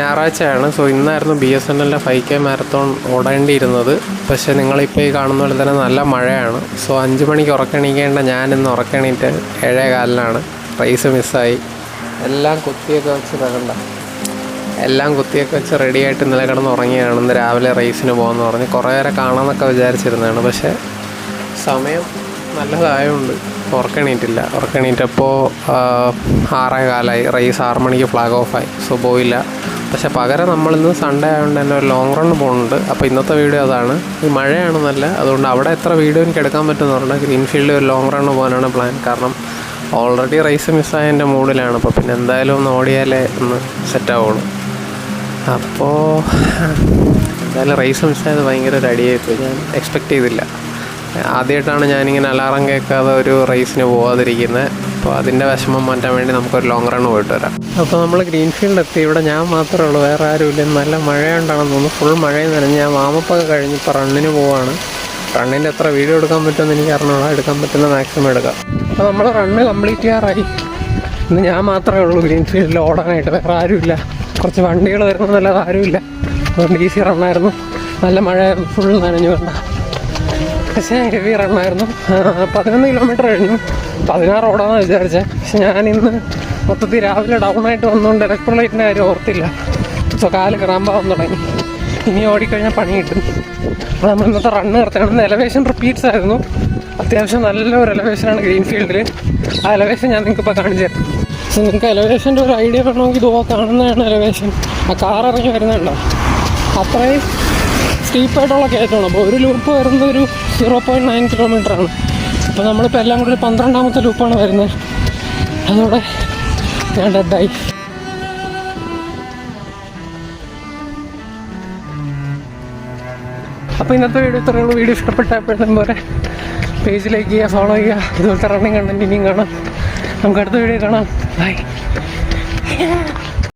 ഞായറാഴ്ചയാണ്. സോ ഇന്നായിരുന്നു BSNL 5K marathon ഓടേണ്ടിയിരുന്നത്. പക്ഷേ നിങ്ങളിപ്പോൾ ഈ കാണുന്ന പോലെ തന്നെ നല്ല മഴയാണ്. സോ 5 മണിക്ക് ഉറക്കണിക്കേണ്ട ഞാനിന്ന് ഉറക്കണിയിട്ട് 7:15 റേസ് മിസ്സായി. എല്ലാം കുത്തിയൊക്കെ വെച്ച് റെഡിയായിട്ട് ഇന്നലെ കിടന്ന് ഉറങ്ങിയാണ്. ഇന്ന് രാവിലെ റേസിന് പോകുമെന്ന് പറഞ്ഞ് കുറേ നേരം കാണാമെന്നൊക്കെ വിചാരിച്ചിരുന്നതാണ്. പക്ഷേ സമയം നല്ലതായതുകൊണ്ട് ഉറക്കണീറ്റപ്പോൾ 6:15 റേസ് 6 മണിക്ക് ഫ്ലാഗ് ഓഫായി. സോ പോയില്ല. പക്ഷെ പകരം നമ്മളിന്ന് സൺഡേ ആയതുകൊണ്ട് തന്നെ ഒരു ലോങ് റൺ പോകുന്നുണ്ട്. അപ്പോൾ ഇന്നത്തെ വീഡിയോ അതാണ്. ഈ മഴയാണ് നല്ല, അതുകൊണ്ട് അവിടെ എത്ര വീഡിയോ എനിക്ക് എടുക്കാൻ പറ്റുമെന്ന് പറഞ്ഞാൽ ഗ്രീൻഫീൽഡിൽ ഒരു ലോങ് റണ്ണ് പോകാനാണ് പ്ലാൻ. കാരണം ഓൾറെഡി റേസ് മിസ്സായതിൻ്റെ മൂഡിലാണ്. അപ്പോൾ പിന്നെ എന്തായാലും ഒന്ന് ഓടിയാലേ ഒന്ന് സെറ്റാവുള്ളൂ. അപ്പോൾ എന്തായാലും റേസ് മിസ്സായത് ഭയങ്കര ഒരു അടിയായിപ്പോയി. ഞാൻ എക്സ്പെക്റ്റ് ചെയ്തില്ല. ആദ്യമായിട്ടാണ് ഞാനിങ്ങനെ അലാറം കേൾക്കാതെ ഒരു റേസിന് പോകാതിരിക്കുന്നത്. അപ്പോൾ അതിൻ്റെ വിഷമം മാറ്റാൻ വേണ്ടി നമുക്കൊരു ലോങ് റൺ പോയിട്ട് വരാം. അപ്പോൾ നമ്മൾ ഗ്രീൻഫീൽഡ് എത്തി. ഇവിടെ ഞാൻ മാത്രമേ ഉള്ളൂ, വേറെ ആരുമില്ല. നല്ല മഴയുണ്ടാണെന്ന് തോന്നുന്നു. ഫുൾ മഴയും നനഞ്ഞ് ഞാൻ വാമപ്പൊക്കെ കഴിഞ്ഞ് ഇപ്പോൾ റണ്ണിന് പോവാണ്. റണ്ണിൻ്റെ എത്ര വീഡിയോ എടുക്കാൻ പറ്റുമെന്ന് എനിക്ക് അറിഞ്ഞോളാം. എടുക്കാൻ പറ്റുന്ന മാക്സിമം എടുക്കാം. അപ്പോൾ നമ്മൾ റണ്ണ് കംപ്ലീറ്റ് ചെയ്യാറായി. ഇന്ന് ഞാൻ മാത്രമേ ഉള്ളൂ ഗ്രീൻഫീൽഡിൽ ഓടാനായിട്ട്, വേറെ ആരുമില്ല. കുറച്ച് വണ്ടികൾ വരുന്നതല്ലാതെ ആരുമില്ല. അതുകൊണ്ട് ഈസി റണ്ണായിരുന്നു. നല്ല മഴയായിരുന്നു, ഫുൾ നനഞ്ഞു വേണ്ട. പക്ഷേ ഹെവി റണ്ണായിരുന്നു. 11 കിലോമീറ്റർ കഴിഞ്ഞു. 16 ഓടാമെന്ന് വിചാരിച്ചത്. പക്ഷെ ഞാനിന്ന് മൊത്തത്തിൽ രാവിലെ ഡൗണായിട്ട് വന്നുകൊണ്ട് ഇലക്ട്രോലൈറ്റിൻ്റെ കാര്യം ഓർത്തില്ല. സോ കാല് ക്രാമ്പാവാൻ തുടങ്ങി. ഇനി ഓടിക്കഴിഞ്ഞാൽ പണി കിട്ടും. അപ്പോൾ നമ്മൾ ഇന്നത്തെ റണ്ണ് നിർത്തണം. എലവേഷൻ റിപ്പീറ്റ്സ് ആയിരുന്നു. അത്യാവശ്യം നല്ലൊരു എലവേഷനാണ് ഗ്രീൻഫീൽഡിൽ. ആ എലവേഷൻ ഞാൻ നിങ്ങൾക്കിപ്പോൾ കാണിച്ചു തരാം. സോ നിങ്ങൾക്ക് എലവേഷൻ്റെ ഒരു ഐഡിയ വേണമെങ്കിൽ ഇതുപോലെ കാണുന്നതാണ് എലവേഷൻ. ആ കാർ ഇറങ്ങി വരുന്നുണ്ടോ, അത്രയും സ്റ്റീപ്പായിട്ടുള്ള കയറ്റമാണ്. അപ്പോൾ ഒരു ലൂപ്പ് വരുന്നത് ഒരു 0.9 കിലോമീറ്ററാണ്. അപ്പോൾ നമ്മളിപ്പോൾ എല്ലാം കൂടി 12ാമത്തെ ലൂപ്പാണ് വരുന്നത്. അതോടെ ഞാൻ ഡെഡായി. അപ്പോൾ ഇന്നത്തെ വീഡിയോ ഇത്രയുള്ള. വീഡിയോ ഇഷ്ടപ്പെട്ടപ്പോഴും പോലെ പേജിലേക്ക് ചെയ്യുക, ഫോളോ ചെയ്യുക. ഇതുപോലത്തെ റണ്ണിങ് കണ്ടന്റ് ഇനിയും കാണാം. നമുക്ക് അടുത്ത വീഡിയോ കാണാം. ബൈ.